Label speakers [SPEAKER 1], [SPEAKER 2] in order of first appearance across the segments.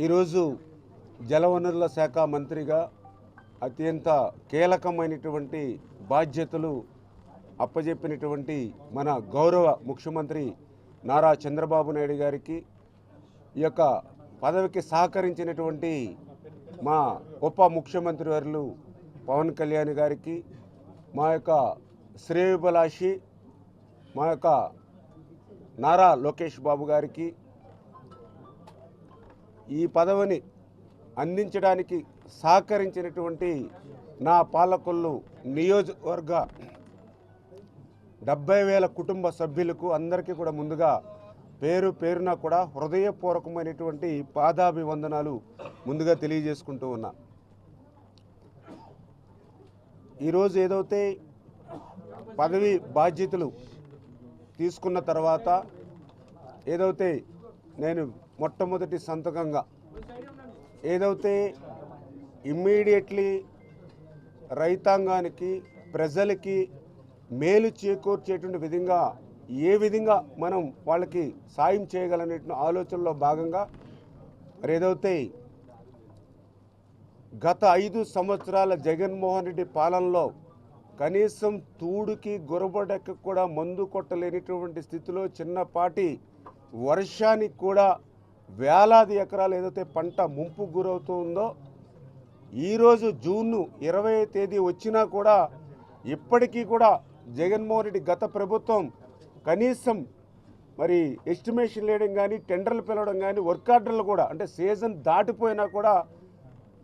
[SPEAKER 1] ఈరోజు జలవనరుల శాఖ మంత్రిగా అత్యంత కీలకమైనటువంటి బాధ్యతలు అప్పజెప్పినటువంటి మన గౌరవ ముఖ్యమంత్రి నారా చంద్రబాబు నాయుడు గారికి ఈ యొక్క పదవికి సహకరించినటువంటి మా ఉప ముఖ్యమంత్రి వర్యులు పవన్ కళ్యాణ్ గారికి, మా యొక్క శ్రేయోభిలాషి మా యొక్క నారా లోకేష్ బాబు గారికి ఈ పదవిని అందించడానికి సహకరించినటువంటి నా పాలకొల్లు నియోజకవర్గ 70,000 కుటుంబ సభ్యులకు అందరికీ కూడా ముందుగా పేరు పేరున కూడా హృదయపూర్వకమైనటువంటి పాదాభివందనాలు ముందుగా తెలియజేసుకుంటూ ఉన్నా. ఈరోజు ఏదైతే పదవి బాధ్యతలు తీసుకున్న తర్వాత ఏదైతే నేను మొట్టమొదటి సంతకంగా ఏదైతే ఇమ్మీడియట్లీ రైతాంగానికి ప్రజలకి మేలు చేకూర్చేటువంటి విధంగా ఏ విధంగా మనం వాళ్ళకి సాయం చేయగలనే ఆలోచనలో భాగంగా మరి ఏదైతే గత 5 సంవత్సరాల జగన్మోహన్ రెడ్డి పాలనలో కనీసం తూడుకి గురబడక కూడా మందు కొట్టలేనిటువంటి స్థితిలో చిన్నపాటి వర్షానికి కూడా వేలాది ఎకరాలు ఏదైతే పంట ముంపు గురవుతూ ఉందో, ఈరోజు జూన్ 20వ తేదీ వచ్చినా కూడా ఇప్పటికీ కూడా జగన్మోహన్ రెడ్డి గత ప్రభుత్వం కనీసం మరి ఎస్టిమేషన్ వేయడం కానీ, టెండర్లు పిలవడం కానీ, వర్క్ ఆర్డర్లు కూడా అంటే సీజన్ దాటిపోయినా కూడా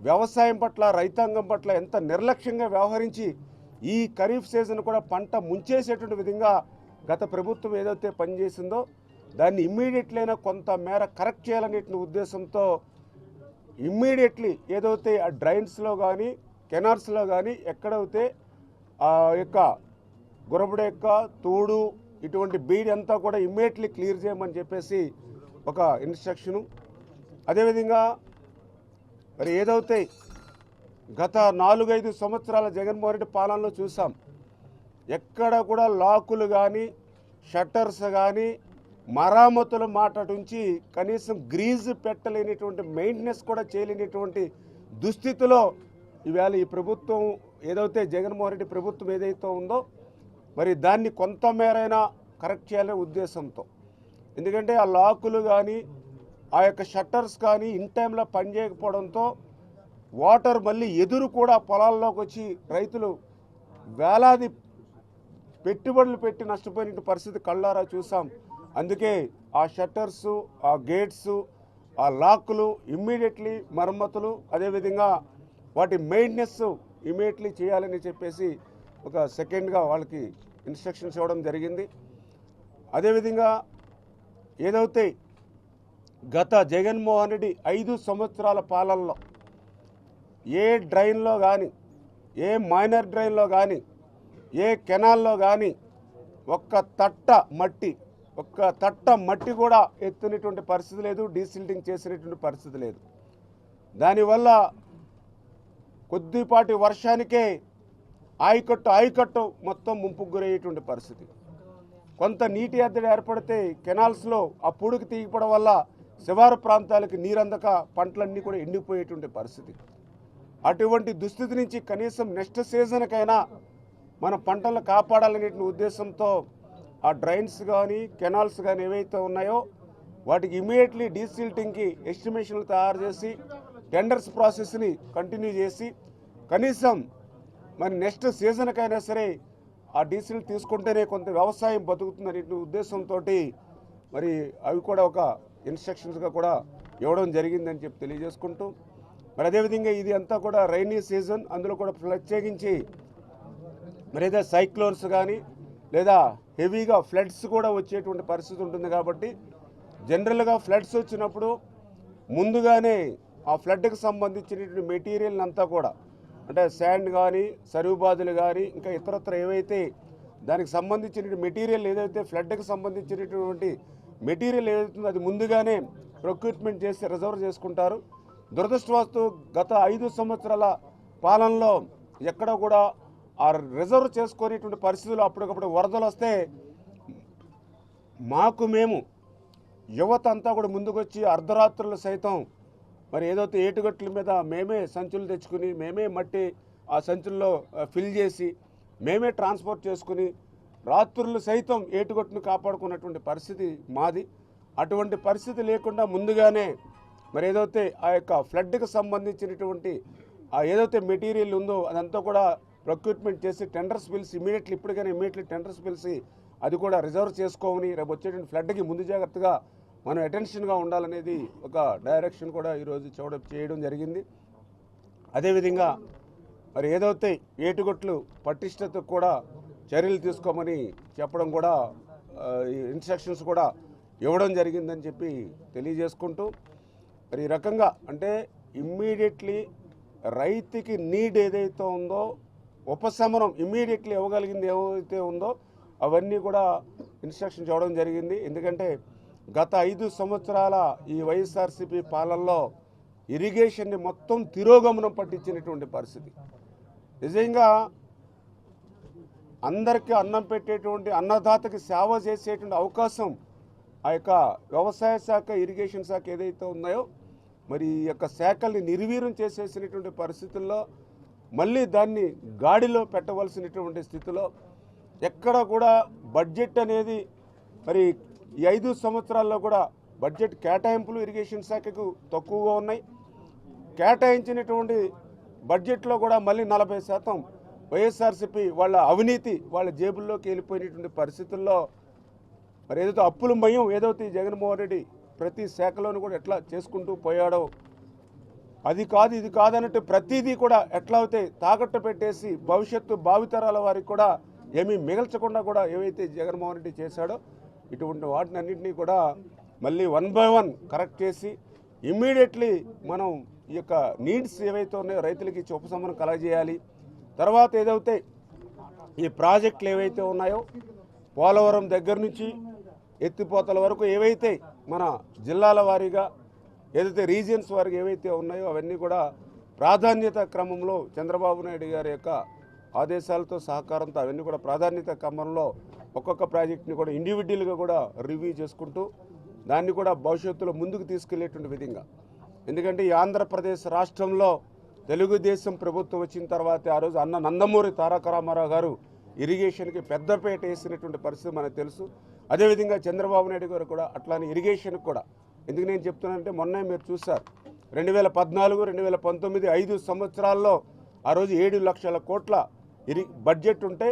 [SPEAKER 1] వ్యవసాయం పట్ల రైతాంగం పట్ల ఎంత నిర్లక్ష్యంగా వ్యవహరించి ఈ ఖరీఫ్ సీజన్ కూడా పంట ముంచేసేటువంటి విధంగా గత ప్రభుత్వం ఏదైతే పనిచేసిందో దాన్ని ఇమ్మీడియట్లీ అయినా కొంత మేర కరెక్ట్ చేయాలనే ఉద్దేశంతో ఇమ్మీడియట్లీ ఏదైతే ఆ డ్రైన్స్లో కానీ కెనాల్స్లో కానీ ఎక్కడైతే ఆ యొక్క గురబడెక్క తోడు ఇటువంటి బీడ్ అంతా కూడా ఇమ్మీడియట్లీ క్లియర్ చేయమని చెప్పేసి ఒక ఇన్స్ట్రక్షను. అదేవిధంగా మరి ఏదైతే గత 4-5 సంవత్సరాల జగన్మోహన్ రెడ్డి పాలనలో చూసాం, ఎక్కడ కూడా లాకులు కానీ షట్టర్స్ కానీ మరామతుల మాట నుంచి కనీసం గ్రీజ్ పెట్టలేనిటువంటి మెయింటెనెన్స్ కూడా చేయలేనిటువంటి దుస్థితిలో ఈవేళ ఈ ప్రభుత్వం ఏదైతే జగన్మోహన్ రెడ్డి ప్రభుత్వం ఏదైతే ఉందో మరి దాన్ని కొంతమేరైనా కరెక్ట్ చేయాలనే ఉద్దేశంతో, ఎందుకంటే ఆ లాకులు కానీ ఆ యొక్క షట్టర్స్ కానీ ఇన్ టైంలో పనిచేయకపోవడంతో వాటర్ మళ్ళీ ఎదురు కూడా పొలాల్లోకి వచ్చి రైతులు వేలాది పెట్టుబడులు పెట్టి నష్టపోయిన పరిస్థితి కళ్ళారా చూసాం. అందుకే ఆ షట్టర్సు, ఆ గేట్సు, ఆ లాకులు ఇమ్మీడియట్లీ మరమ్మతులు, అదేవిధంగా వాటి మెయింటెనెన్స్ ఇమ్మీడియట్లీ చేయాలని చెప్పేసి ఒక సెకండ్గా వాళ్ళకి ఇన్స్ట్రక్షన్స్ ఇవ్వడం జరిగింది. అదేవిధంగా ఏదైతే గత జగన్మోహన్ రెడ్డి 5 సంవత్సరాల పాలనలో ఏ డ్రైన్లో కానీ, ఏ మైనర్ డ్రైన్లో కానీ, ఏ కెనాల్లో కానీ ఒక్క తట్ట మట్టి కూడా ఎత్తునటువంటి పరిస్థితి లేదు, డీసిల్టింగ్ చేసినటువంటి పరిస్థితి లేదు. దానివల్ల కొద్దిపాటి వర్షానికే ఆయకట్టు మొత్తం ముంపుకు గురయ్యేటువంటి పరిస్థితి. కొంత నీటి ఎద్దడి ఏర్పడితే కెనాల్స్లో ఆ పొడుగు తీయపడం వల్ల శివారు ప్రాంతాలకు నీరందక పంటలన్నీ కూడా ఎండిపోయేటువంటి పరిస్థితి. అటువంటి దుస్థితి నుంచి కనీసం నెక్స్ట్ సీజన్కైనా మన పంటలను కాపాడాలనే ఉద్దేశంతో ఆ డ్రైన్స్ కానీ కెనాల్స్ కానీ ఏవైతే ఉన్నాయో వాటికి ఇమీడియట్లీ డీసిల్టింగ్కి ఎస్టిమేషన్లు తయారు చేసి టెండర్స్ ప్రాసెస్ని కంటిన్యూ చేసి కనీసం మరి నెక్స్ట్ సీజన్కైనా సరే ఆ డీసిల్ తీసుకుంటేనే కొంత వ్యవసాయం బతుకుతుందనే ఉద్దేశంతో మరి అవి కూడా ఒక ఇన్స్ట్రక్షన్స్గా కూడా ఇవ్వడం జరిగిందని చెప్పి తెలియజేసుకుంటూ, మరి అదేవిధంగా ఇది అంతా కూడా రైనీ సీజన్, అందులో కూడా ప్రత్యేకించి మరి ఏదో సైక్లోన్స్ కానీ లేదా హెవీగా ఫ్లడ్స్ కూడా వచ్చేటువంటి పరిస్థితి ఉంటుంది. కాబట్టి జనరల్గా ఫ్లడ్స్ వచ్చినప్పుడు ముందుగానే ఆ ఫ్లడ్కి సంబంధించినటువంటి మెటీరియల్ అంతా కూడా అంటే శాండ్ కానీ, సరుబాదులు కానీ, ఇంకా ఇతరత్ర ఏవైతే దానికి సంబంధించిన మెటీరియల్ ఏదైతే ఫ్లడ్కి సంబంధించినటువంటి మెటీరియల్ ఏదైతుందో అది ముందుగానే ప్రొక్యూర్మెంట్ చేసి రిజర్వ్ చేసుకుంటారు. దురదృష్టవస్తు గత 5 సంవత్సరాల పాలనలో ఎక్కడ కూడా ఆ రిజర్వ్ చేసుకునేటువంటి పరిస్థితులు అప్పటికప్పుడు వరదలు వస్తే మాకు మేము యువత అంతా కూడా ముందుకొచ్చి అర్ధరాత్రులు సైతం మరి ఏదైతే ఏటుగట్ల మీద మేమే సంచులు తెచ్చుకుని మేమే మట్టి ఆ సంచుల్లో ఫిల్ చేసి మేమే ట్రాన్స్పోర్ట్ చేసుకుని రాత్రులు సైతం ఏటుగట్టును కాపాడుకున్నటువంటి పరిస్థితి మాది. అటువంటి పరిస్థితి లేకుండా ముందుగానే మరి ఏదైతే ఆ యొక్క ఫ్లడ్కి సంబంధించినటువంటి ఏదైతే మెటీరియల్ ఉందో అదంతా కూడా ప్రొక్యూర్మెంట్ చేసి టెండర్స్ పిలిచి ఇప్పటికైనా టెండర్స్ పిలిచి అది కూడా రిజర్వ్ చేసుకోమని రేపు వచ్చేటువంటి ఫ్లడ్కి ముందు జాగ్రత్తగా మనం అటెన్షన్గా ఉండాలనేది ఒక డైరెక్షన్ కూడా ఈరోజు చేయడం జరిగింది. అదేవిధంగా మరి ఏదైతే ఏటుగొట్లు పటిష్టతకు కూడా చర్యలు తీసుకోమని చెప్పడం కూడా ఇన్స్ట్రక్షన్స్ కూడా ఇవ్వడం జరిగిందని చెప్పి తెలియజేసుకుంటూ మరి ఈ రకంగా అంటే ఇమ్మీడియట్లీ రైతుకి నీడ్ ఏదైతే ఉందో ఉపశమనం ఇమ్మీడియట్లీ ఇవ్వగలిగింది ఏదైతే ఉందో అవన్నీ కూడా ఇన్స్ట్రక్షన్స్ ఇవ్వడం జరిగింది. ఎందుకంటే గత 5 సంవత్సరాల ఈ వైఎస్ఆర్సీపీ పాలనలో ఇరిగేషన్ని మొత్తం తిరోగమనం పట్టించినటువంటి పరిస్థితి. నిజంగా అందరికీ అన్నం పెట్టేటువంటి అన్నదాతకి సేవ చేసేటువంటి అవకాశం ఆ యొక్క వ్యవసాయ శాఖ ఇరిగేషన్ శాఖ ఏదైతే ఉన్నాయో మరి ఈ యొక్క శాఖల్ని నిర్వీర్యం చేసేసినటువంటి పరిస్థితుల్లో మళ్ళీ దాన్ని గాడిలో పెట్టవలసినటువంటి స్థితిలో ఎక్కడ కూడా బడ్జెట్ అనేది మరి ఈ 5 సంవత్సరాల్లో కూడా బడ్జెట్ కేటాయింపులు ఇరిగేషన్ శాఖకు తక్కువగా ఉన్నాయి. కేటాయించినటువంటి బడ్జెట్లో కూడా మళ్ళీ 40% వైఎస్ఆర్సీపీ వాళ్ళ అవినీతి వాళ్ళ జేబుల్లోకి వెళ్ళిపోయినటువంటి పరిస్థితుల్లో మరి ఏదైతే అప్పుల మయం ఏదైతే జగన్మోహన్ రెడ్డి ప్రతి శాఖలోనూ కూడా ఎట్లా చేసుకుంటూ పోయాడో అది కాదు ఇది కాదన్నట్టు ప్రతిదీ కూడా ఎట్లా అయితే తాకట్టు పెట్టేసి భవిష్యత్తు భావితరాల వారికి కూడా ఏమీ మిగల్చకుండా కూడా ఏవైతే జగన్మోహన్ రెడ్డి చేశాడో ఇటువంటి వాటిని అన్నింటినీ కూడా మళ్ళీ 1 by 1 కరెక్ట్ చేసి ఇమ్మీడియట్లీ మనం ఈ యొక్క నీడ్స్ ఏవైతే ఉన్నాయో రైతులకి ఇచ్చి ఉపశమనం కలగజేయాలి. తర్వాత ఏదైతే ఈ ప్రాజెక్టులు ఏవైతే ఉన్నాయో పోలవరం దగ్గర నుంచి ఎత్తిపోతల వరకు ఏవైతే మన జిల్లాల వారీగా ఏదైతే రీజియన్స్ వారికి ఏవైతే ఉన్నాయో అవన్నీ కూడా ప్రాధాన్యత క్రమంలో చంద్రబాబు నాయుడు గారి యొక్క ఆదేశాలతో సహకారంతో అవన్నీ కూడా ప్రాధాన్యత క్రమంలో ఒక్కొక్క ప్రాజెక్ట్ని కూడా ఇండివిజువల్గా కూడా రివ్యూ చేసుకుంటూ దాన్ని కూడా భవిష్యత్తులో ముందుకు తీసుకెళ్లేటువంటి విధంగా. ఎందుకంటే ఈ ఆంధ్రప్రదేశ్ రాష్ట్రంలో తెలుగుదేశం ప్రభుత్వం వచ్చిన తర్వాత ఆ రోజు అన్న నందమూరి తారక రామారావు గారు ఇరిగేషన్కి పెద్దపేట వేసినటువంటి పరిస్థితి మనకు తెలుసు. అదేవిధంగా చంద్రబాబు నాయుడు గారు కూడా అట్లానే ఇరిగేషన్కి కూడా ఎందుకు నేను చెప్తున్నానంటే మొన్న మీరు చూశారు 2014, 2019 5 సంవత్సరాల్లో ఆ రోజు 7 లక్షల కోట్ల బడ్జెట్ ఉంటే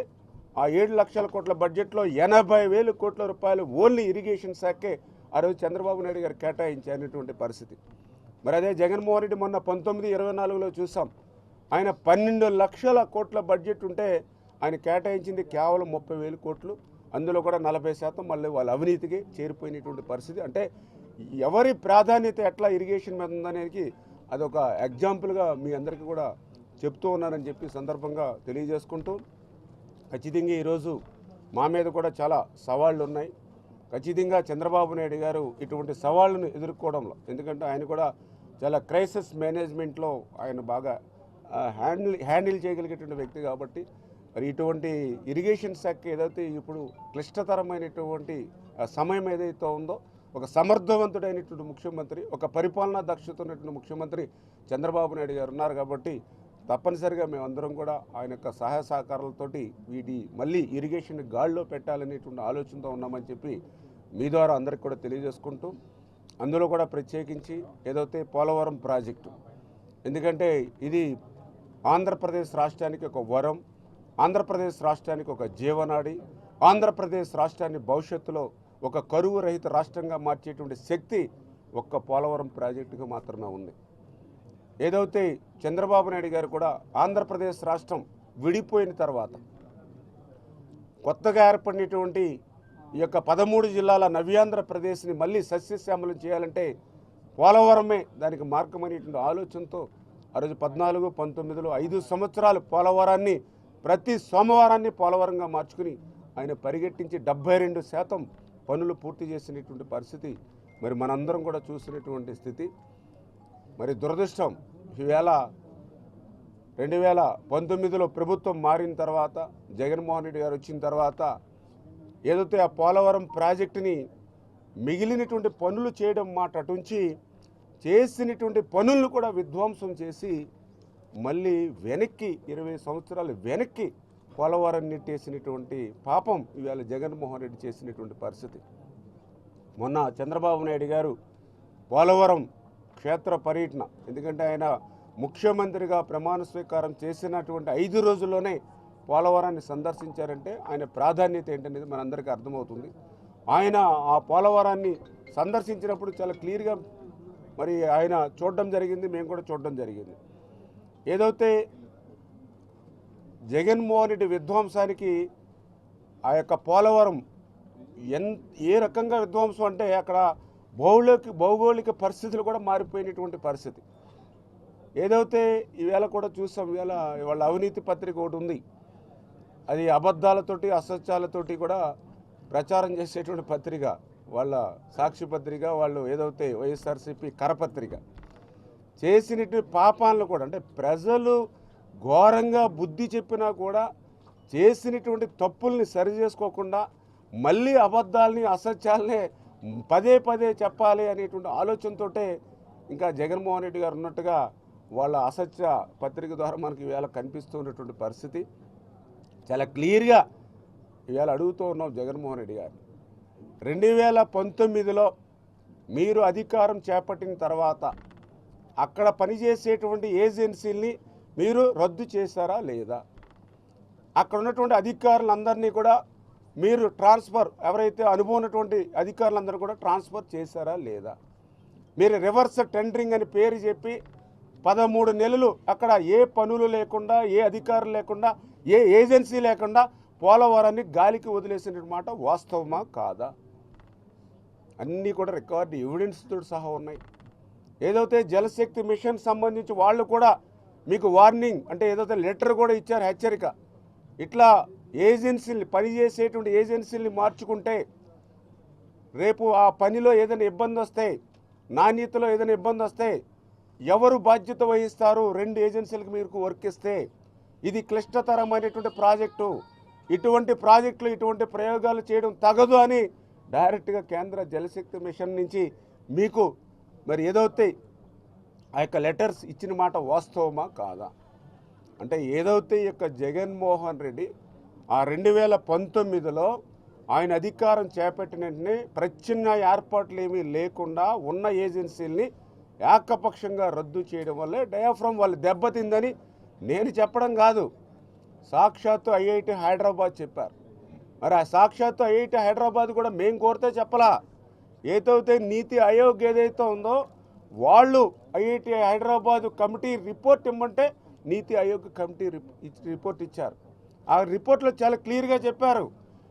[SPEAKER 1] ఆ 7 లక్షల కోట్ల బడ్జెట్లో 80,000 కోట్ల రూపాయలు ఓన్లీ ఇరిగేషన్ శాఖే ఆ రోజు చంద్రబాబు నాయుడు గారు కేటాయించినటువంటి పరిస్థితి. మరి అదే జగన్మోహన్ రెడ్డి మొన్న 19-24లో చూసాం ఆయన 12 లక్షల కోట్ల బడ్జెట్ ఉంటే ఆయన కేటాయించింది కేవలం 30,000 కోట్లు. అందులో కూడా 40% మళ్ళీ వాళ్ళ అవినీతికి చేరిపోయినటువంటి పరిస్థితి. అంటే ఎవరి ప్రాధాన్యత ఎట్లా ఇరిగేషన్ మీద ఉందనేది అదొక ఎగ్జాంపుల్గా మీ అందరికీ కూడా చెప్తూ ఉన్నానని చెప్పి సందర్భంగా తెలియజేసుకుంటూ ఖచ్చితంగా ఈరోజు మా మీద కూడా చాలా సవాళ్ళు ఉన్నాయి. ఖచ్చితంగా చంద్రబాబు నాయుడు గారు ఇటువంటి సవాళ్ళను ఎదుర్కోవడంలో ఎందుకంటే ఆయన కూడా చాలా క్రైసిస్ మేనేజ్మెంట్లో ఆయన బాగా హ్యాండిల్ చేయగలిగేటువంటి వ్యక్తి కాబట్టి మరి ఇటువంటి ఇరిగేషన్ శాఖ ఏదైతే ఇప్పుడు క్లిష్టతరమైనటువంటి సమయం ఏదైతే ఉందో ఒక సమర్థవంతుడైనటువంటి ముఖ్యమంత్రి ఒక పరిపాలనా దక్షత ఉన్నటువంటి ముఖ్యమంత్రి చంద్రబాబు నాయుడు గారు ఉన్నారు కాబట్టి తప్పనిసరిగా మేమందరం కూడా ఆయన యొక్క సహాయ సహకారాలతోటి వీటి మళ్ళీ ఇరిగేషన్ గాడిలో పెట్టాలనేటువంటి ఆలోచనతో ఉన్నామని చెప్పి మీ ద్వారా అందరికి కూడా తెలియజేసుకుంటూ అందులో కూడా ప్రత్యేకించి ఏదైతే పోలవరం ప్రాజెక్టు ఎందుకంటే ఇది ఆంధ్రప్రదేశ్ రాష్ట్రానికి ఒక వరం, ఆంధ్రప్రదేశ్ రాష్ట్రానికి ఒక జీవనాడి, ఆంధ్రప్రదేశ్ రాష్ట్రాన్ని భవిష్యత్తులో ఒక కరువు రహిత రాష్ట్రంగా మార్చేటువంటి శక్తి ఒక్క పోలవరం ప్రాజెక్టుకు మాత్రమే ఉంది. ఏదైతే చంద్రబాబు నాయుడు గారు కూడా ఆంధ్రప్రదేశ్ రాష్ట్రం విడిపోయిన తర్వాత కొత్తగా ఏర్పడినటువంటి ఈ యొక్క 13 జిల్లాల నవ్యాంధ్రప్రదేశ్ని మళ్ళీ సస్యశ్యామలం చేయాలంటే పోలవరమే దానికి మార్గమనేటువంటి ఆలోచనతో ఆ రోజు 14, 19లో 5 సంవత్సరాలు పోలవరాన్ని ప్రతి సోమవారాన్ని పోలవరంగా మార్చుకుని ఆయన పరిగెట్టించి 72% పనులు పూర్తి చేసినటువంటి పరిస్థితి మరి మనందరం కూడా చూసినటువంటి స్థితి. మరి దురదృష్టం ఈవేళ 2019లో ప్రభుత్వం మారిన తర్వాత జగన్మోహన్ రెడ్డి గారు వచ్చిన తర్వాత ఏదైతే ఆ పోలవరం ప్రాజెక్టుని మిగిలినటువంటి పనులు చేయడం మాట అటుంచి చేసినటువంటి పనులను కూడా విధ్వంసం చేసి మళ్ళీ వెనక్కి 20 సంవత్సరాలు వెనక్కి పోలవరం నెట్టేసినటువంటి పాపం ఇవాళ జగన్మోహన్ రెడ్డి చేసినటువంటి పరిస్థితి. మొన్న చంద్రబాబు నాయుడు గారు పోలవరం క్షేత్ర పర్యటన, ఎందుకంటే ఆయన ముఖ్యమంత్రిగా ప్రమాణ స్వీకారం చేసినటువంటి 5 రోజుల్లోనే పోలవరాన్ని సందర్శించారంటే ఆయన ప్రాధాన్యత ఏంటనేది మనందరికీ అర్థమవుతుంది. ఆయన ఆ పోలవరాన్ని సందర్శించినప్పుడు చాలా క్లియర్గా మరి ఆయన చూడడం జరిగింది, మేము కూడా చూడడం జరిగింది. ఏదైతే జగన్మోహన్ రెడ్డి విధ్వంసానికి ఆ యొక్క పోలవరం ఏ రకంగా విధ్వంసం అంటే అక్కడ భౌగోళిక పరిస్థితులు కూడా మారిపోయినటువంటి పరిస్థితి. ఏదైతే ఈవేళ కూడా చూసాం, వాళ్ళ అవినీతి పత్రిక ఒకటి ఉంది, అది అబద్ధాలతోటి అసత్యాలతోటి కూడా ప్రచారం చేసేటువంటి పత్రిక, వాళ్ళ సాక్షి పత్రిక, వాళ్ళు ఏదైతే వైఎస్ఆర్సీపీ కరపత్రిక చేసినటువంటి పాపాలను కూడా, అంటే ప్రజలు ఘోరంగా బుద్ధి చెప్పినా కూడా చేసినటువంటి తప్పుల్ని సరి చేసుకోకుండా మళ్ళీ అబద్ధాలని అసత్యాలనే పదే పదే చెప్పాలి అనేటువంటి ఆలోచనతో ఇంకా జగన్మోహన్ రెడ్డి గారు ఉన్నట్టుగా వాళ్ళ అసత్య పత్రిక ద్వారా మనకి ఇవాళ కనిపిస్తున్నటువంటి పరిస్థితి. చాలా క్లియర్గా ఇవాళ అడుగుతూ ఉన్నాం జగన్మోహన్ రెడ్డి గారు, 2019లో మీరు అధికారం చేపట్టిన తర్వాత అక్కడ పనిచేసేటువంటి ఏజెన్సీల్ని మీరు రద్దు చేశారా లేదా? అక్కడ ఉన్నటువంటి అధికారులందరినీ కూడా మీరు ట్రాన్స్ఫర్, ఎవరైతే అనుభవం ఉన్నటువంటి అధికారులందరూ కూడా ట్రాన్స్ఫర్ చేశారా లేదా? మీరు రివర్స్ టెండరింగ్ అని పేరు చెప్పి 13 నెలలు అక్కడ ఏ పనులు లేకుండా, ఏ అధికారులు లేకుండా, ఏ ఏజెన్సీ లేకుండా పోలవరాన్ని గాలికి వదిలేసిన మాట వాస్తవమా కాదా? అన్నీ కూడా రికార్డు ఎవిడెన్స్తో సహా ఉన్నాయి. ఏదైతే జలశక్తి మిషన్ సంబంధించి వాళ్ళు కూడా మీకు వార్నింగ్, అంటే ఏదైతే లెటర్ కూడా ఇచ్చారు, హెచ్చరిక, ఇట్లా ఏజెన్సీని పనిచేసేటువంటి ఏజెన్సీని మార్చుకుంటే రేపు ఆ పనిలో ఏదైనా ఇబ్బంది వస్తే, నాణ్యతలో ఏదైనా ఇబ్బంది వస్తే ఎవరు బాధ్యత వహిస్తారు? 2 ఏజెన్సీలకు మీకు వర్క్ ఇస్తే ఇది క్లిష్టతరమైనటువంటి ప్రాజెక్టు, ఇటువంటి ప్రాజెక్టులు ఇటువంటి ప్రయోగాలు చేయడం తగదు అని డైరెక్ట్గా కేంద్ర జలశక్తి మిషన్ నుంచి మీకు మరి ఏదైతే ఆ యొక్క లెటర్స్ ఇచ్చిన మాట వాస్తవమా కాదా? అంటే ఏదైతే ఈ యొక్క జగన్మోహన్ రెడ్డి ఆ 2019లో ఆయన అధికారం చేపట్టిన వెంటనే ప్రత్యామ్నాయ ఏర్పాట్లు ఏమీ లేకుండా ఉన్న ఏజెన్సీల్ని ఏకపక్షంగా రద్దు చేయడం వల్లే డయాఫ్రమ్ వాళ్ళు దెబ్బతిందని నేను చెప్పడం కాదు, సాక్షాత్తు ఐఐటి హైదరాబాద్ చెప్పారు. మరి ఆ సాక్షాత్తు ఐఐటి హైదరాబాద్ కూడా మేము కోరితే చెప్పలా, ఏదైతే నీతి ఆయోగ్ ఏదైతే ఉందో వాళ్ళు ఐఐటి హైదరాబాద్ కమిటీ రిపోర్ట్ ఇమ్మంటే నీతి ఆయోగ్ కమిటీ రిపోర్ట్ ఇచ్చారు. ఆ రిపోర్ట్లో చాలా క్లియర్గా చెప్పారు,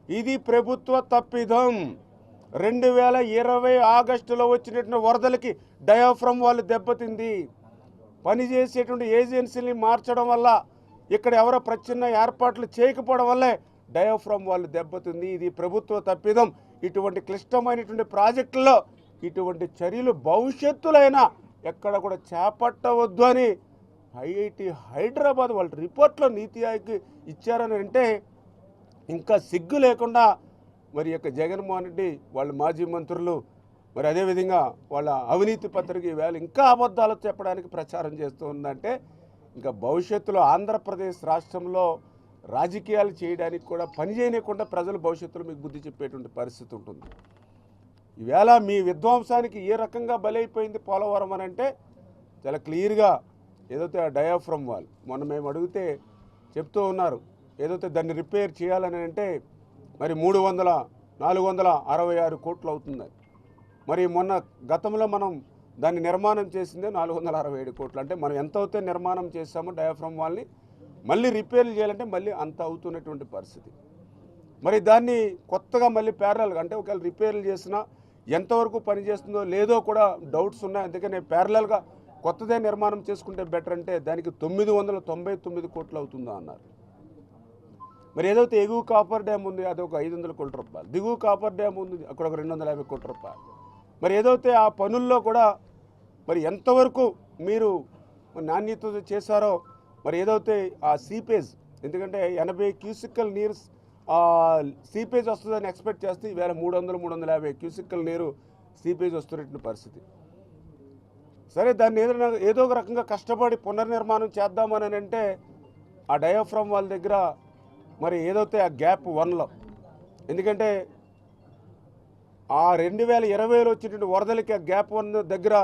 [SPEAKER 1] ఇది ప్రభుత్వ తప్పిదం. 2020 ఆగస్టులో వచ్చినటువంటి వరదలకి డయాఫ్రమ్ వాళ్ళు దెబ్బతింది. పనిచేసేటువంటి ఏజెన్సీని మార్చడం వల్ల, ఇక్కడ ఎవరో ప్రత్యామ్నాయ ఏర్పాట్లు చేయకపోవడం వల్లే డయాఫ్రమ్ వాళ్ళు దెబ్బతింది. ఇది ప్రభుత్వ తప్పిదం. ఇటువంటి క్లిష్టమైనటువంటి ప్రాజెక్టుల్లో ఇటువంటి చర్యలు భవిష్యత్తులైనా ఎక్కడ కూడా చేపట్టవద్దు అని ఐఐటి హైదరాబాద్ వాళ్ళ రిపోర్ట్లో నీతి ఆయోగ్ ఇచ్చారని అంటే ఇంకా సిగ్గు లేకుండా మరి యొక్క జగన్మోహన్ రెడ్డి వాళ్ళ మాజీ మంత్రులు, మరి అదేవిధంగా వాళ్ళ అవినీతి పత్రిక ఈవేళ ఇంకా అబద్ధాలు చెప్పడానికి ప్రచారం చేస్తూ ఉందంటే ఇంకా భవిష్యత్తులో ఆంధ్రప్రదేశ్ రాష్ట్రంలో రాజకీయాలు చేయడానికి కూడా పని చేయకుండా ప్రజలు భవిష్యత్తులో మీకు బుద్ధి చెప్పేటువంటి పరిస్థితి ఉంటుంది. ఈవేళ మీ విధ్వంసానికి ఏ రకంగా బలైపోయింది పోలవరం అని అంటే చాలా క్లియర్గా ఏదైతే ఆ డయాఫ్రమ్ వాల్ మొన్న మేము అడిగితే చెప్తూ ఉన్నారు, ఏదైతే దాన్ని రిపేర్ చేయాలని అంటే మరి 466 కోట్లు అవుతుంది. మరి మొన్న గతంలో మనం దాన్ని నిర్మాణం చేసిందే 467 కోట్లు. అంటే మనం ఎంత అయితే నిర్మాణం చేస్తామో డయాఫ్రమ్ వాల్ని మళ్ళీ రిపేర్లు చేయాలంటే మళ్ళీ అంత అవుతున్నటువంటి పరిస్థితి. మరి దాన్ని కొత్తగా మళ్ళీ ప్యారలల్గా, అంటే ఒకవేళ రిపేర్లు చేసినా ఎంతవరకు పనిచేస్తుందో లేదో కూడా డౌట్స్ ఉన్నాయి. అందుకని ప్యారలల్గా కొత్తదే నిర్మాణం చేసుకుంటే బెటర్ అంటే దానికి 999 కోట్లు అవుతుందా అన్నారు. మరి ఏదైతే ఎగువ కాపర్ డ్యామ్ ఉంది అది ఒక 500 కోట్ల రూపాయలు, దిగువ కాపర్ డ్యామ్ ఉంది అక్కడ ఒక 250 కోట్ల రూపాయలు. మరి ఏదైతే ఆ పనుల్లో కూడా మరి ఎంతవరకు మీరు నాణ్యత చేశారో, మరి ఏదైతే ఆ సీపేజ్, ఎందుకంటే 80 క్యూసిక్కల్ నీరు సీపేజ్ వస్తుందని ఎక్స్పెక్ట్ చేస్తే ఈవేళ 300-350 క్యూసిక్కల్ నీరు సీపేజ్ వస్తున్నటువంటి పరిస్థితి. సరే దాన్ని ఏదో ఒక రకంగా కష్టపడి పునర్నిర్మాణం చేద్దామని అంటే ఆ డయాఫ్రమ్ వాళ్ళ దగ్గర మరి ఏదైతే ఆ గ్యాప్ 1లో, ఎందుకంటే ఆ 2020లో వచ్చినటువంటి వరదలకి ఆ గ్యాప్ 1 దగ్గర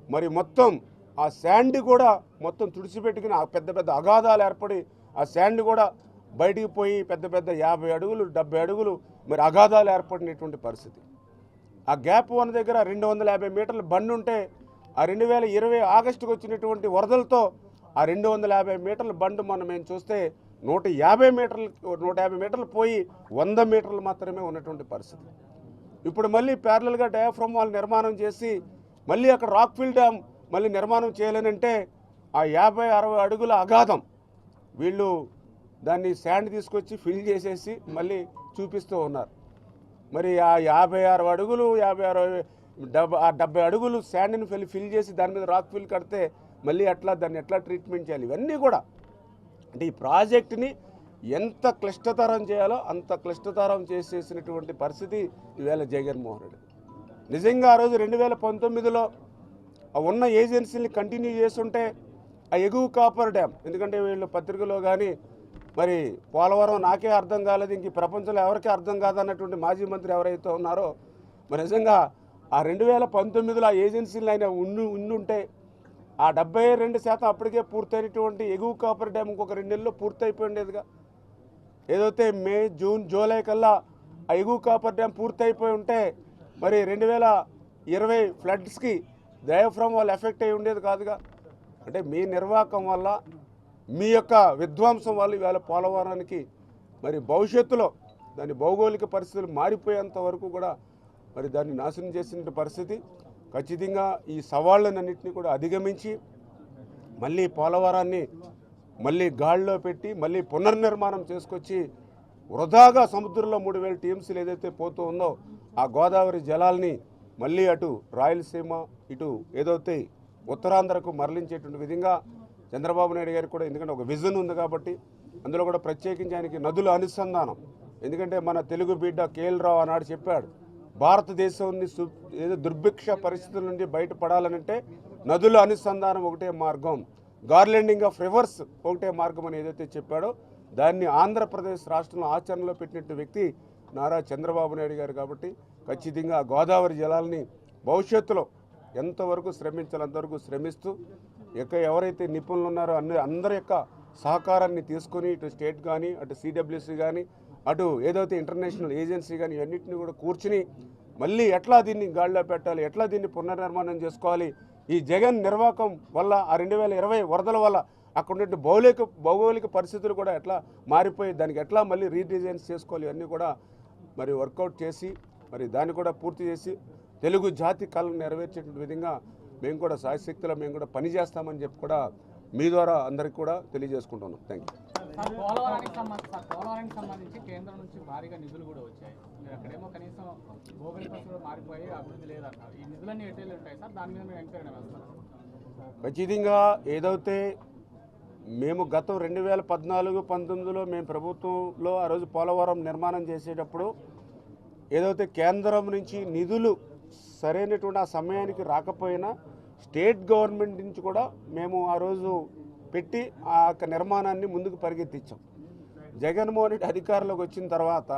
[SPEAKER 1] మరి మొత్తం ఆ శాండ్ కూడా మొత్తం తుడిచిపెట్టుకుని ఆ పెద్ద పెద్ద అగాధాలు ఏర్పడి ఆ శాండ్ కూడా బయటికి పోయి పెద్ద పెద్ద 50 అడుగులు 70 అడుగులు మరి అగాధాలు ఏర్పడినటువంటి పరిస్థితి. ఆ గ్యాప్ 1 దగ్గర 250 మీటర్ల బండి ఉంటే ఆ 2020 ఆగస్టుకు వచ్చినటువంటి వరదలతో ఆ 250 మీటర్ల బండి మనం మేము చూస్తే 150 మీటర్లు పోయి 100 మీటర్లు మాత్రమే ఉన్నటువంటి పరిస్థితి. ఇప్పుడు మళ్ళీ ప్యారలల్గా డయాఫ్రమ్ వాళ్ళు నిర్మాణం చేసి మళ్ళీ అక్కడ రాక్ఫిల్ డ్యామ్ మళ్ళీ నిర్మాణం చేయాలనంటే ఆ 50-60 అడుగుల అగాధం వీళ్ళు దాన్ని శాండ్ తీసుకొచ్చి ఫిల్ చేసేసి మళ్ళీ చూపిస్తూ ఉన్నారు. మరి ఆ 56 అడుగులు 70 అడుగులు శాండ్ని ఫిల్ చేసి దాని మీద రాక్ ఫిల్ కడితే మళ్ళీ దాన్ని ఎట్లా ట్రీట్మెంట్ చేయాలి, ఇవన్నీ కూడా అంటే ఈ ప్రాజెక్టుని ఎంత క్లిష్టతరం చేయాలో అంత క్లిష్టతరం చేసేసినటువంటి పరిస్థితి ఈవేళ జగన్మోహన్ రెడ్డి. నిజంగా ఆ రోజు 2019లో ఉన్న ఏజెన్సీని కంటిన్యూ చేస్తుంటే ఆ ఎగువ కాపర్ డ్యామ్, ఎందుకంటే వీళ్ళు పత్రికలో కానీ మరి పోలవరం నాకే అర్థం కాలేదు, ఇంక ప్రపంచంలో ఎవరికీ అర్థం కాదన్నటువంటి మాజీ మంత్రి ఎవరైతే ఉన్నారో మరి నిజంగా ఆ 2019లో ఆ ఏజెన్సీలు ఆయన ఉండుంటే ఆ 72% అప్పటికే పూర్తయినటువంటి ఎగువ కాపర్ డ్యామ్ ఇంకొక 2 నెలల్లో పూర్తయిపోయి ఉండేదిగా. ఏదైతే మే, జూన్, జూలై కల్లా ఆ ఎగువ కాపర్ డ్యామ్ పూర్తయిపోయి ఉంటే మరి 2020 ఫ్లడ్స్కి డయాఫ్రమ్ వాళ్ళు ఎఫెక్ట్ అయి ఉండేది కాదుగా. అంటే మీ నిర్వాహకం వల్ల మీ యొక్క విధ్వంసం వల్ల ఇవాళ పోలవరానికి మరి భవిష్యత్తులో దాని భౌగోళిక పరిస్థితులు మారిపోయేంత వరకు కూడా మరి దాన్ని నాశనం చేసిన పరిస్థితి. ఖచ్చితంగా ఈ సవాళ్ళనన్నింటినీ కూడా అధిగమించి మళ్ళీ పోలవరాన్ని మళ్ళీ గాడిలో పెట్టి మళ్ళీ పునర్నిర్మాణం చేసుకొచ్చి వృధాగా సముద్రంలో 3000 టీఎంసీలు ఏదైతే పోతూ ఉందో ఆ గోదావరి జలాల్ని మళ్ళీ అటు రాయలసీమ ఇటు ఏదైతే ఉత్తరాంధ్రకు మరలించేటువంటి విధంగా చంద్రబాబు నాయుడు గారికి కూడా, ఎందుకంటే ఒక విజన్ ఉంది కాబట్టి అందులో కూడా ప్రత్యేకించి ఆయనకి నదుల అనుసంధానం. ఎందుకంటే మన తెలుగు బిడ్డ కేఎల్ రావు ఆనాడు చెప్పాడు, భారతదేశాన్ని ఏదో దుర్భిక్ష పరిస్థితుల నుండి బయటపడాలనంటే నదుల అనుసంధానం ఒకటే మార్గం, గార్లెండింగ్ ఆఫ్ రివర్స్ ఒకటే మార్గం అని ఏదైతే చెప్పాడో దాన్ని ఆంధ్రప్రదేశ్ రాష్ట్రంలో ఆచరణలో పెట్టినట్టు వ్యక్తి నారా చంద్రబాబు నాయుడు గారు. కాబట్టి ఖచ్చితంగా గోదావరి జలాల్ని భవిష్యత్తులో ఎంతవరకు శ్రమించాలో అంతవరకు శ్రమిస్తూ ఎవరైతే నిపుణులు ఉన్నారో అందరి యొక్క సహకారాన్ని తీసుకొని ఇటు స్టేట్ కానీ అటు సిడబ్ల్యూసీ కానీ అటు ఏదైతే ఇంటర్నేషనల్ ఏజెన్సీ కానీ ఇవన్నింటినీ కూడా కూర్చుని మళ్ళీ ఎట్లా దీన్ని గాడిలో పెట్టాలి, ఎట్లా దీన్ని పునర్నిర్మాణం చేసుకోవాలి, ఈ జగన్ నిర్వాహకం వల్ల ఆ 2020 వరదల వల్ల అక్కడ ఉండే భౌగోళిక పరిస్థితులు కూడా ఎట్లా మారిపోయి దానికి ఎట్లా మళ్ళీ రీడిజైన్స్ చేసుకోవాలి, ఇవన్నీ కూడా మరి వర్కౌట్ చేసి మరి దాన్ని కూడా పూర్తి చేసి తెలుగు జాతి కళను నెరవేర్చేటువంటి విధంగా మేము కూడా శాయశక్తిలో మేము కూడా పనిచేస్తామని చెప్పి కూడా మీ ద్వారా అందరికీ కూడా తెలియజేసుకుంటున్నాం. Thank you.
[SPEAKER 2] పోలవరానికి సంబంధించి కేంద్రం నుంచి భారీగా నిధులు కూడా వచ్చాయి. మీరు అక్కడేమో కనీసం భూగర్భ పరిస్థితులు మారిపోయి అభివృద్ధి లేదన్నారు. ఈ నిధులన్నీ ఎటు ఉంటాయి సార్? దాని మీద మేము ఎంక్వైరీ వేస్తాం.
[SPEAKER 1] ఖచ్చితంగా ఏదైతే మేము గతం 2014-19లో మేము ప్రభుత్వంలో ఆ రోజు పోలవరం నిర్మాణం చేసేటప్పుడు ఏదైతే కేంద్రం నుంచి నిధులు సరైనటువంటి ఆ సమయానికి రాకపోయినా స్టేట్ గవర్నమెంట్ నుంచి కూడా మేము ఆ రోజు పెట్టి ఆ యొక్క నిర్మాణాన్ని ముందుకు పరిగెత్తించాం. జగన్మోహన్ రెడ్డి అధికారంలోకి వచ్చిన తర్వాత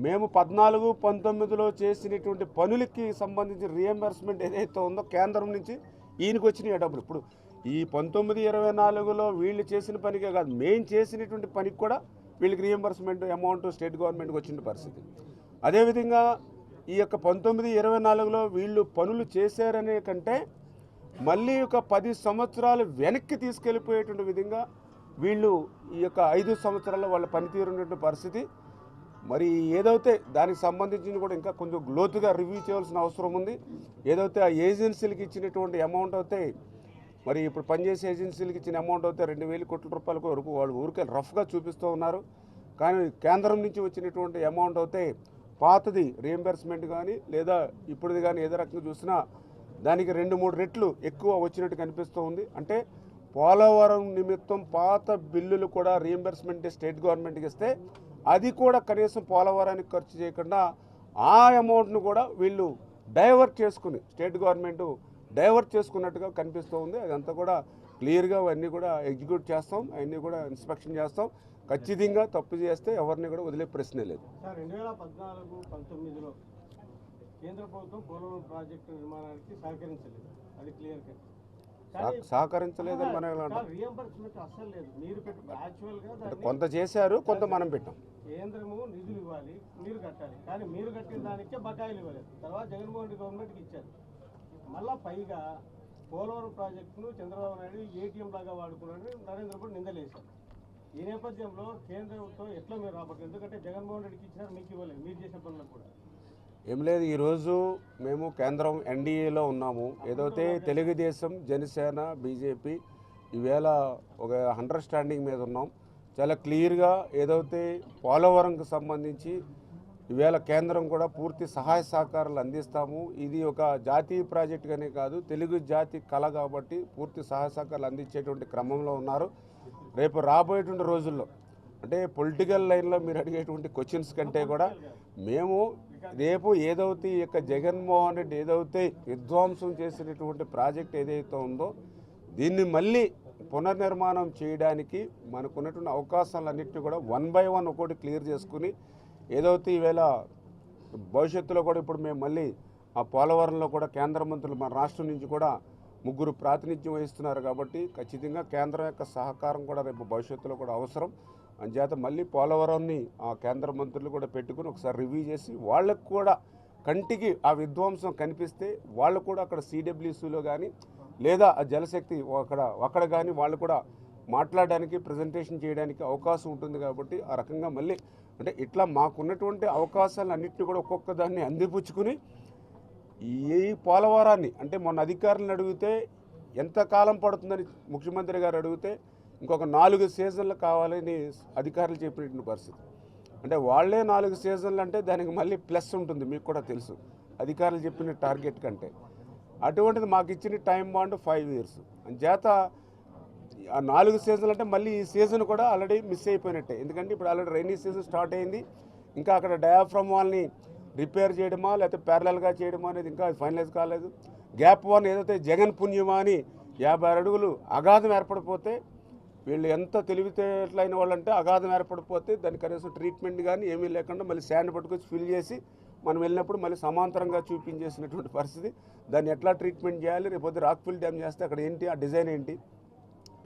[SPEAKER 1] మేము 14-19లో చేసినటువంటి పనులకి సంబంధించిన రియంబర్స్మెంట్ ఏదైతే ఉందో కేంద్రం నుంచి ఈయనకు వచ్చినాయి డబ్బులు. ఇప్పుడు ఈ 19-24లో వీళ్ళు చేసిన పనికే కాదు, మేము చేసినటువంటి పనికి కూడా వీళ్ళకి రియంబర్స్మెంట్ అమౌంట్ స్టేట్ గవర్నమెంట్కి వచ్చిన పరిస్థితి. అదేవిధంగా ఈ యొక్క 19-24లో వీళ్ళు పనులు చేశారనే కంటే మళ్ళీ ఒక 10 సంవత్సరాలు వెనక్కి తీసుకెళ్ళిపోయేటువంటి విధంగా వీళ్ళు ఈ యొక్క 5 సంవత్సరాల్లో వాళ్ళ పనితీరు ఉన్నటువంటి పరిస్థితి. మరి ఏదైతే దానికి సంబంధించి కూడా ఇంకా కొంచెం లోతుగా రివ్యూ చేయాల్సిన అవసరం ఉంది. ఏదైతే ఆ ఏజెన్సీలకు ఇచ్చినటువంటి అమౌంట్ అయితే మరి ఇప్పుడు పనిచేసే ఏజెన్సీలకు ఇచ్చిన అమౌంట్ అయితే 2000 కోట్ల రూపాయలకు వరకు వాళ్ళు ఊరికే రఫ్గా చూపిస్తూ ఉన్నారు. కానీ కేంద్రం నుంచి వచ్చినటువంటి అమౌంట్ అయితే పాతది రీఎంబర్స్మెంట్ కానీ లేదా ఇప్పుడుది కానీ ఏదో రకంగా చూసినా దానికి 2-3 రెట్లు ఎక్కువ వచ్చినట్టు కనిపిస్తూ ఉంది. అంటే పోలవరం నిమిత్తం పాత బిల్లులు కూడా రీఎంబర్స్మెంట్ స్టేట్ గవర్నమెంట్కి ఇస్తే అది కూడా కనీసం పోలవరానికి ఖర్చు చేయకుండా ఆ అమౌంట్ను కూడా వీళ్ళు డైవర్ట్ చేసుకుని స్టేట్ గవర్నమెంట్ డైవర్ట్ చేసుకున్నట్టుగా కనిపిస్తూ ఉంది. అదంతా కూడా క్లియర్గా అవన్నీ కూడా ఎగ్జిక్యూట్ చేస్తాం, అవన్నీ కూడా ఇన్స్పెక్షన్ చేస్తాం. ఖచ్చితంగా తప్పు చేస్తే ఎవరిని కూడా వదిలే ప్రశ్నే లేదు.
[SPEAKER 3] సార్ 2014-19లో కేంద్ర ప్రభుత్వం పోలవరం ప్రాజెక్టు నిర్మాణానికి సహకరించలేదు, అది క్లియర్ కట్.
[SPEAKER 1] సహకరించలేదని మనం
[SPEAKER 3] రియంబర్స్మెంట్ అస్సలు లేదు. మీరు పెట్టు యాక్చువల్గా
[SPEAKER 1] కొంత చేశారు, కొంత మనం పెట్టాం.
[SPEAKER 3] కేంద్రము నిధులు ఇవ్వాలి, మీరు కట్టాలి, కానీ మీరు కట్టిన దానికే బకాయిలు ఇవ్వలేదు. తర్వాత జగన్మోహన్ రెడ్డి గవర్నమెంట్కి ఇచ్చారు. మళ్ళా పైగా పోలవరం ప్రాజెక్టును చంద్రబాబు నాయుడు ఏటీఎం లాగా వాడుకున్నాడని నరేంద్ర మోడీ నిందలేశారు. ఈ నేపథ్యంలో కేంద్రంతో ఎట్లా మీరు రాబట్టారు? ఎందుకంటే జగన్మోహన్ రెడ్డికి ఇచ్చినారు, మీకు ఇవ్వలేదు, మీరు చేసే పనులకు కూడా.
[SPEAKER 1] ఏం లేదు, ఈరోజు మేము కేంద్రం ఎన్డీఏలో ఉన్నాము. ఏదైతే తెలుగుదేశం, జనసేన, బీజేపీ ఈవేళ ఒక అండర్స్టాండింగ్ మీద ఉన్నాం. చాలా క్లియర్గా ఏదైతే పోలవరంకు సంబంధించి ఈవేళ కేంద్రం కూడా పూర్తి సహాయ సహకారాలు అందిస్తాము. ఇది ఒక జాతీయ ప్రాజెక్టుగానే కాదు, తెలుగు జాతి కళ కాబట్టి పూర్తి సహాయ సహకారాలు అందించేటువంటి క్రమంలో ఉన్నారు. రేపు రాబోయేటువంటి రోజుల్లో అంటే పొలిటికల్ లైన్లో మీరు అడిగేటువంటి క్వశ్చన్స్ కంటే కూడా మేము రేపు ఏదైతే ఈ యొక్క జగన్మోహన్ రెడ్డి ఏదైతే విధ్వంసం చేసినటువంటి ప్రాజెక్ట్ ఏదైతే ఉందో దీన్ని మళ్ళీ పునర్నిర్మాణం చేయడానికి మనకున్నటువంటి అవకాశాలన్నింటినీ కూడా 1 by 1 ఒక్కొక్కటి క్లియర్ చేసుకుని ఏదైతే ఈవేళ భవిష్యత్తులో కూడా ఇప్పుడు మేము మళ్ళీ ఆ పోలవరంలో కూడా కేంద్ర మంత్రులు మన రాష్ట్రం నుంచి కూడా 3 ప్రాతినిధ్యం వహిస్తున్నారు. కాబట్టి ఖచ్చితంగా కేంద్రం యొక్క సహకారం కూడా రేపు భవిష్యత్తులో కూడా అవసరం. అంచేత మళ్ళీ పోలవరాన్ని ఆ కేంద్ర మంత్రులు కూడా పెట్టుకుని ఒకసారి రివ్యూ చేసి వాళ్ళకు కూడా కంటికి ఆ విధ్వంసం కనిపిస్తే వాళ్ళు కూడా అక్కడ సిడబ్ల్యూసీలో కానీ లేదా ఆ జలశక్తి అక్కడ కానీ వాళ్ళు కూడా మాట్లాడడానికి ప్రజెంటేషన్ చేయడానికి అవకాశం ఉంటుంది. కాబట్టి ఆ రకంగా మళ్ళీ అంటే ఇట్లా మాకున్నటువంటి అవకాశాలన్నింటినీ కూడా ఒక్కొక్క దాన్ని అందిపుచ్చుకుని ఈ పోలవరాన్ని అంటే మొన్న అధికారులను అడిగితే ఎంతకాలం పడుతుందని ముఖ్యమంత్రి గారు అడిగితే ఇంకొక 4 సీజన్లు కావాలని అధికారులు చెప్పినటువంటి పరిస్థితి. అంటే వాళ్ళే 4 సీజన్లు అంటే దానికి మళ్ళీ ప్లస్ ఉంటుంది, మీకు కూడా తెలుసు అధికారులు చెప్పిన టార్గెట్ కంటే. అటువంటిది మాకు ఇచ్చిన టైం బాండ్ 5 years. అంచేత ఆ 4 సీజన్లు అంటే మళ్ళీ ఈ సీజన్ కూడా ఆల్రెడీ మిస్ అయిపోయినట్టే. ఎందుకంటే ఇప్పుడు ఆల్రెడీ రైనీ సీజన్ స్టార్ట్ అయింది. ఇంకా అక్కడ డయాఫ్రమ్ వాల్ని రిపేర్ చేయడమా లేకపోతే ప్యారలల్గా చేయడమా అనేది ఇంకా ఫైనలైజ్ కాలేదు. గ్యాప్ 1 ఏదైతే జగన్ పుణ్యమా అని 50 అడుగులు అగాధం ఏర్పడిపోతే వీళ్ళు ఎంత తెలివితేటలైన వాళ్ళంటే అగాధం ఏర్పడిపోతే దాని కనీసం ట్రీట్మెంట్ కానీ ఏమీ లేకుండా మళ్ళీ శాండ్ పట్టుకొచ్చి ఫిల్ చేసి మనం వెళ్ళినప్పుడు మళ్ళీ సమాంతరంగా చూపించేసినటువంటి పరిస్థితి. దాన్ని ఎట్లా ట్రీట్మెంట్ చేయాలి, రేపొద్దు రాక్ఫిల్ డ్యామ్ చేస్తే అక్కడ ఏంటి, ఆ డిజైన్ ఏంటి,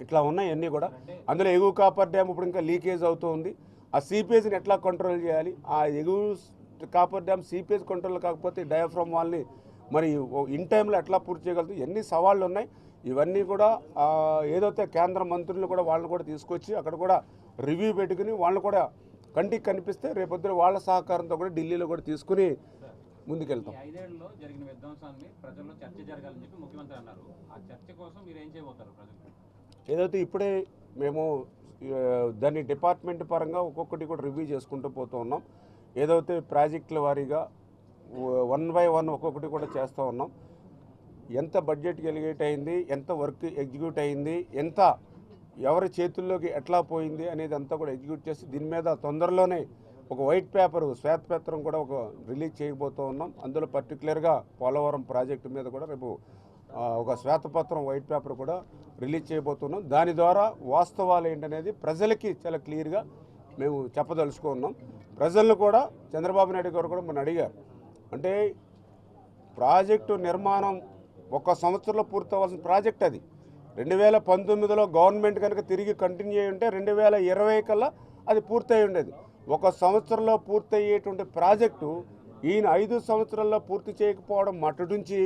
[SPEAKER 1] ఇట్లా ఉన్నాయి అన్నీ కూడా. అందులో ఎగువ కాపర్ డ్యామ్ ఇప్పుడు ఇంకా లీకేజ్ అవుతూ ఉంది. ఆ సీపేజ్ని ఎట్లా కంట్రోల్ చేయాలి, ఆ ఎగువ కాపర్ డ్యామ్ సీపేజ్ కంట్రోల్ కాకపోతే డయాఫ్రమ్ వాల్ని మరి ఇన్ టైంలో ఎట్లా పూర్తి చేయగలుగుతాం, ఎన్ని సవాళ్ళు ఉన్నాయి. ఇవన్నీ కూడా ఏదైతే కేంద్ర మంత్రులు కూడా వాళ్ళని కూడా తీసుకొచ్చి అక్కడ కూడా రివ్యూ పెట్టుకుని వాళ్ళు కూడా కంటికి కనిపిస్తే రేపొద్దున వాళ్ళ సహకారంతో కూడా ఢిల్లీలో కూడా తీసుకుని ముందుకెళ్తాం.
[SPEAKER 2] 5 ఏళ్లలో జరిగిన విధ్వంసాన్ని ప్రజల్లో చర్చ జరగాలని చెప్పి ముఖ్యమంత్రి అన్నారు. ఆ చర్చ కోసం మీరు ఏం చేయబోతారు ప్రజలు?
[SPEAKER 1] ఏదైతే ఇప్పుడే మేము దాన్ని డిపార్ట్మెంట్ పరంగా ఒక్కొక్కటి కూడా రివ్యూ చేసుకుంటూ పోతూ ఉన్నాం. ఏదైతే ప్రాజెక్టుల వారీగా 1 by 1 ఒక్కొక్కటి కూడా చేస్తూ ఉన్నాం. ఎంత బడ్జెట్ ఎలిగేట్ అయింది, ఎంత వర్క్ ఎగ్జిక్యూట్ అయింది, ఎంత ఎవరి చేతుల్లోకి ఎట్లా పోయింది అనేది అంతా కూడా ఎగ్జిక్యూట్ చేసి దీని మీద తొందరలోనే ఒక వైట్ పేపర్ శ్వేతపత్రం కూడా ఒక రిలీజ్ చేయబోతూ ఉన్నాం. అందులో పర్టికులర్గా పోలవరం ప్రాజెక్టు మీద కూడా రేపు ఒక శ్వేతపత్రం వైట్ పేపర్ కూడా రిలీజ్ చేయబోతున్నాం. దాని ద్వారా వాస్తవాలు ఏంటనేది ప్రజలకి చాలా క్లియర్గా మేము చెప్పదలుచుకున్నాం. ప్రజలను కూడా చంద్రబాబు నాయుడు గారు కూడా మొన్న అడిగారు. అంటే ప్రాజెక్టు నిర్మాణం 1 సంవత్సరంలో పూర్తవలసిన ప్రాజెక్ట్ అది. 2019లో గవర్నమెంట్ కనుక తిరిగి కంటిన్యూ అయ్యి ఉంటే 2020 కల్లా అది పూర్తయి ఉండేది. 1 సంవత్సరంలో పూర్తయ్యేటువంటి ప్రాజెక్టు ఈయన 5 సంవత్సరాల్లో పూర్తి చేయకపోవడం మట్టునుంచి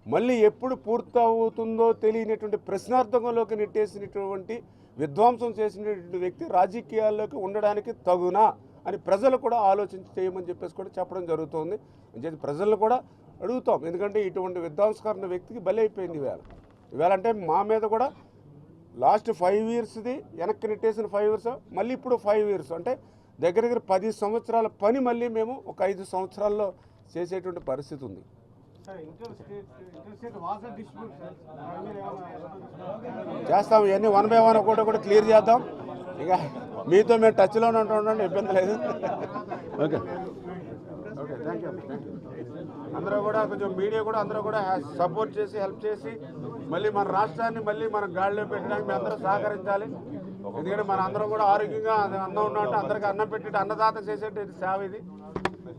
[SPEAKER 1] మళ్ళీ ఎప్పుడు పూర్తవుతుందో తెలియనటువంటి ప్రశ్నార్థకంలోకి నెట్టేసినటువంటి విధ్వంసం చేసినటువంటి వ్యక్తి రాజకీయాల్లోకి ఉండడానికి తగునా అని ప్రజలు కూడా ఆలోచించి చేయమని చెప్పేసి కూడా చెప్పడం జరుగుతుంది. అంటే ప్రజలను కూడా అడుగుతాం, ఎందుకంటే ఇటువంటి విధ్వంసకరణ వ్యక్తికి బలి అయిపోయింది ఇవాళ అంటే మా మీద కూడా లాస్ట్ 5 yearsది వెనక్కి నెట్టేసిన 5 years, మళ్ళీ ఇప్పుడు 5 years అంటే దగ్గర 10 సంవత్సరాల పని మళ్ళీ మేము ఒక 5 సంవత్సరాల్లో చేసేటువంటి పరిస్థితి ఉంది. చేస్తాం ఇవన్నీ 1 by 1 కూడా క్లియర్ చేద్దాం. ఇక మీతో మేము టచ్లోనే ఉంటుండండి, ఇబ్బంది లేదు. Okay okay, thank you. అందరూ కూడా కొంచెం మీడియా కూడా అందరూ కూడా సపోర్ట్ చేసి హెల్ప్ చేసి మళ్ళీ మన రాష్ట్రాన్ని మళ్ళీ మన గాడిలో పెట్టడానికి మేము అందరూ సహకరించాలి. ఎందుకంటే మన అందరం కూడా ఆరోగ్యంగా అన్నం ఉన్నామంటే అందరికీ అన్నం పెట్టి అన్నదాత చేసేటి సేవ ఇది.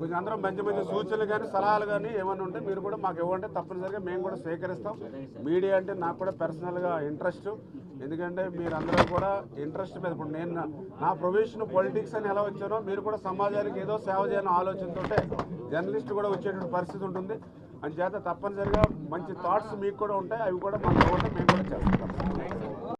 [SPEAKER 1] కొంచెం అందరం మంచి మంచి సూచనలు కానీ సలహాలు కానీ ఏమైనా ఉంటే మీరు కూడా మాకు ఇవ్వండి, తప్పనిసరిగా మేము కూడా స్వీకరిస్తాం. మీడియా అంటే నాకు కూడా పర్సనల్గా ఇంట్రెస్ట్, ఎందుకంటే మీరు అందరూ కూడా ఇంట్రెస్ట్ మీద ఇప్పుడు నేను నా ప్రొఫెషన్ పొలిటిక్స్ అని ఎలా వచ్చానో మీరు కూడా సమాజానికి ఏదో సేవ చేయాలని ఆలోచనతోటే జర్నలిస్ట్ కూడా వచ్చేటువంటి పరిస్థితి ఉంటుంది. అందుచేత తప్పనిసరిగా మంచి థాట్స్ మీకు కూడా ఉంటాయి, అవి కూడా మాకు ఇవ్వండి, మేము కూడా చేస్తాం.